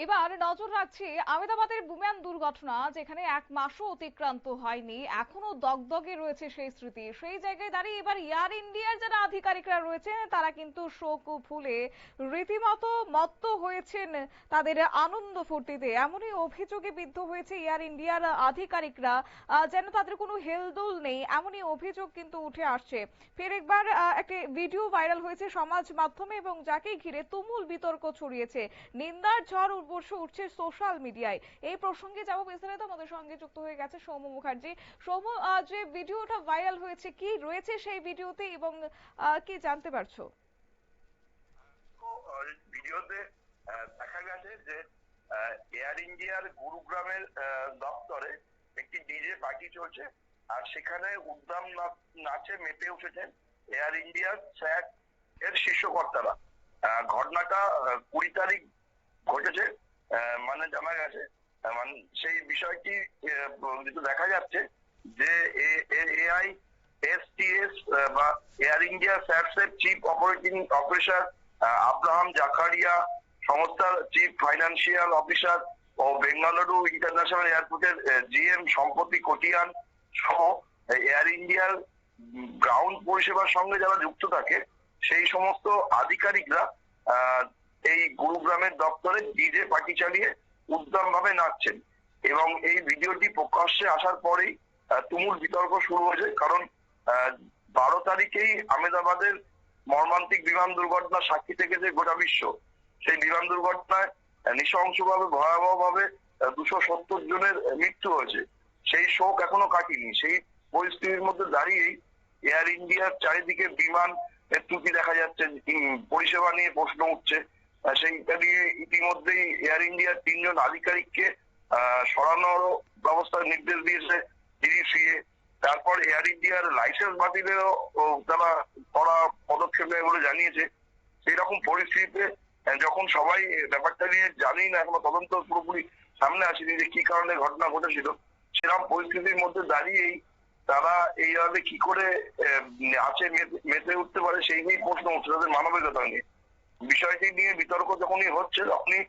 এবার নজর রাখছি আহমেদাবাদের বিমান দুর্ঘটনা, যেখানে এক মাসও অতিক্রান্ত হয়নি, এখনো দগদগে রয়েছে সেই স্মৃতি। সেই জায়গায় দাঁড়িয়ে এবার এয়ার ইন্ডিয়ার যারা আধিকারিকরা রয়েছে তারা কিন্তু শোক ভুলে রীতিমতো মত্ত হয়েছেন তাদের আনন্দ ফুর্তিতে। এমনই অভিযোগে বিদ্ধ হয়েছে এয়ার ইন্ডিয়ার আধিকারিকরা, যেন তাদের কোনো হেলদোল নেই, এমনই অভিযোগ কিন্তু উঠে আসছে। ফের একবার একটি ভিডিও ভাইরাল হয়েছে সমাজ মাধ্যমে এবং যাকে ঘিরে তুমুল বিতর্ক ছড়িয়েছে। নিন্দার ঝড় অবশ্য উঠছে সোশ্যাল মিডিয়ায়। এই প্রসঙ্গে যাব বিস্তারিত, আমাদের সঙ্গে যুক্ত হয়ে গেছে সৌম্য মুখার্জি। সৌম্য, যে ভিডিওটা ভাইরাল হয়েছে, কি রয়েছে সেই ভিডিওতে এবং কি জানতে পারছো? ভিডিওতে দেখা গেছে যে এয়ার ইন্ডিয়ার গুরুগ্রামের দপ্তরে একটি ডিজে পার্টি চলছে, আর সেখানে উদ্দাম নাচে মেতে উঠেছেন এয়ার ইন্ডিয়ার স্যাট এর শীর্ষকর্তারা। ঘটনাটা 20 তারিখ ঘটেছে, মানে জানা গেছে। মানে সেই বিষয়টি যেটা দেখা যাচ্ছে যে এআই এসটিএস বা এয়ার ইন্ডিয়া স্যাটসের chief operating officer Abraham Zacharia, সংস্থার চিফ ফাইন্যান্সিয়াল অফিসার ও বেঙ্গালুরু ইন্টারন্যাশনাল এয়ারপোর্টের জিএম সম্পত্তি কোটিয়ান সহ এয়ার ইন্ডিয়ার গ্রাউন্ড পরিষেবার সঙ্গে যারা যুক্ত থাকে সেই সমস্ত আধিকারিকরা এই গুরুগ্রামের দপ্তরে ডিজে পার্টি চালিয়ে উদ্দাম ভাবে নাচছেন। এবং এই ভিডিওটি প্রকাশ্যে আসার পরেই তুমুল বিতর্ক শুরু হয়েছে, কারণ 12 তারিখেই আহমেদাবাদের মর্মান্তিক বিমান দুর্ঘটনা সাক্ষী থেকেছে গোটা বিশ্ব। সেই বিমান দুর্ঘটনায় নৃশংসভাবে ভয়াবহভাবে 270 জনের মৃত্যু হয়েছে। সেই শোক এখনো কাটেনি। সেই পরিস্থিতির মধ্যে দাঁড়িয়েই এয়ার ইন্ডিয়ার চারিদিকে বিমান ত্রুটি দেখা যাচ্ছে, পরিষেবা নিয়ে প্রশ্ন উঠছে। সেইটা নিয়ে ইতিমধ্যেই এয়ার ইন্ডিয়ার 3 জন আধিকারিককে সরানোর ব্যবস্থার নির্দেশ দিয়েছে ডিজিসিএ। তারপর এয়ার ইন্ডিয়ার লাইসেন্স বাতিলেরও তারা কড়া পদক্ষেপ নেবে বলে জানিয়েছে। সেই রকম পরিস্থিতিতে যখন সবাই ব্যাপারটা নিয়ে জানি না, এখনো তদন্ত পুরোপুরি সামনে আসেনি যে কি কারণে ঘটনা ঘটেছিল, সেরকম পরিস্থিতির মধ্যে দাঁড়িয়েই তারা এইভাবে কি করে আছে মেতে উঠতে পারে সেই নিয়েই প্রশ্ন উঠছে, তাদের মানবিকতা নিয়ে। বিষয়টি নিয়ে বিতর্ক যখনই হচ্ছে তখনই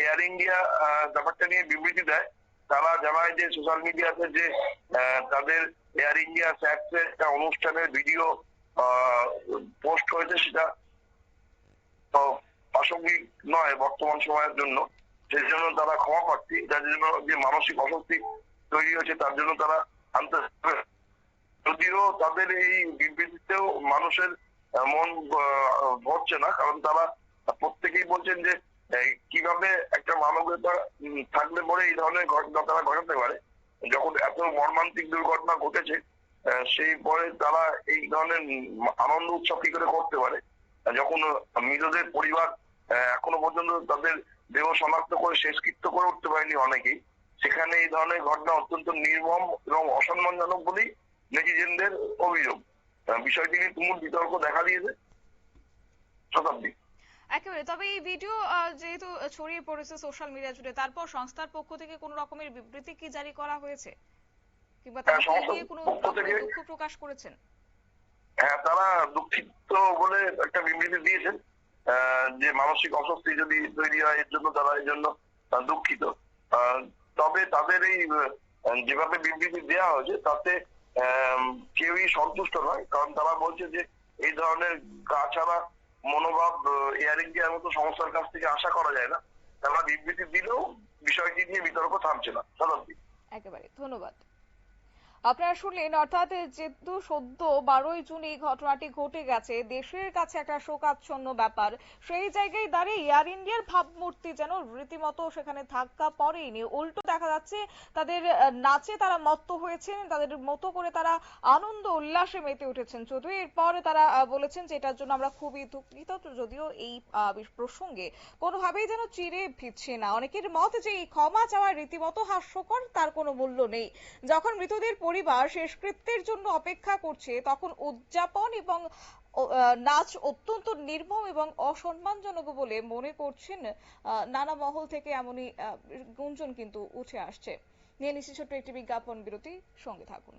এয়ার ইন্ডিয়া ব্যাপারটা নিয়ে বিবৃতি দেয়। তারা জানায় যে সোশ্যাল মিডিয়াতে যে তাদের এয়ার ইন্ডিয়া স্যাটসের একটা অনুষ্ঠানের ভিডিও পোস্ট হয়েছে, সেটা প্রাসঙ্গিক নয় বর্তমান সময়ের জন্য। সেই জন্য তারা ক্ষমা প্রার্থী। যার জন্য যে মানসিক অস্বস্তি তৈরি হয়েছে তার জন্য তারা আনতে, যদিও তাদের এই বিবৃতিতেও মানুষের মন ভরছে না, কারণ তারা প্রত্যেকেই বলছেন যে কিভাবে একটা মানবতা থাকলে পরে এই ধরনের ঘটনা তারা ঘটাতে পারে। যখন এত মর্মান্তিক দুর্ঘটনা ঘটেছে সেই পরে তারা এই ধরনের আনন্দ উৎসব কি করে করতে পারে, যখন মৃতদের পরিবার এখনো পর্যন্ত তাদের দেহ শনাক্ত করে শেষকৃত্য করে উঠতে পারেনি অনেকেই। সেখানে এই ধরনের ঘটনা অত্যন্ত নির্মম এবং অসম্মানজনক বলেই নেটিজেনদের অভিযোগ। বিষয়টি নিয়ে তুমুল বিতর্ক দেখা দিয়েছে শতাব্দী। একেবারে। তবে এই ভিডিও যেহেতু ছড়িয়ে পড়েছে সোশ্যাল মিডিয়া জুড়ে, তারপর সংস্থার পক্ষ থেকে কোনো রকমের বিবৃতি কি জারি করা হয়েছে, কিংবা তারা এই নিয়ে কোনো দুঃখ প্রকাশ করেছেন? হ্যাঁ, তারা দুঃখিত বলে একটা বিবৃতি দিয়েছেন যে মানসিক অস্বস্তি যদি তৈরি হয় এর জন্য তারা এই জন্য দুঃখিত। তবে তাদের এই যেভাবে বিবৃতি দেওয়া হয়েছে তাতে কেউই সন্তুষ্ট নয়, কারণ তারা বলছে যে এই ধরনের গা ছাড়া মনোভাব এয়ার ইন্ডিয়ার মতো সংস্থার কাছ থেকে আশা করা যায় না। তারা বিবৃতি দিলেও বিষয়টি নিয়ে বিতর্ক থামছে না। শতাব্দী। একেবারে ধন্যবাদ। আপনারা শুনলেন, অর্থাৎ যেহেতু সদ্য 12ই জুন এই ঘটনাটি ঘটে গেছে, দেশের কাছে একটা শোকাচ্ছন্ন ব্যাপার। সেই জায়গায় দাঁড়িয়ে এয়ার ইন্ডিয়ার ভাবমূর্তি যেন রীতিমতো সেখানে ধাক্কা পড়েনি, উল্টো দেখা যাচ্ছে তাদের নাচে তারা মত্ত হয়েছেন, তাদের মতো করে তারা আনন্দ উল্লাসে মেতে উঠেছেন। যদিও এরপর তারা বলেছেন যে এটার জন্য আমরা খুবই দুঃখিত। যদিও এই প্রসঙ্গে কোনোভাবেই যেন চিড়ে ভিজছে না। অনেকের মত যে এই ক্ষমা চাওয়া রীতিমতো হাস্যকর, তার কোনো মূল্য নেই। যখন মৃতদের পরিবার শেষকৃত্যের জন্য অপেক্ষা করছে তখন উদযাপন এবং নাচ অত্যন্ত নির্মম এবং অসম্মানজনক বলে মনে করছেন নানা মহল থেকে। এমনই গুঞ্জন কিন্তু উঠে আসছে। নিয়ে নিচ্ছি ছোট্ট একটি বিজ্ঞাপন বিরতি, সঙ্গে থাকুন।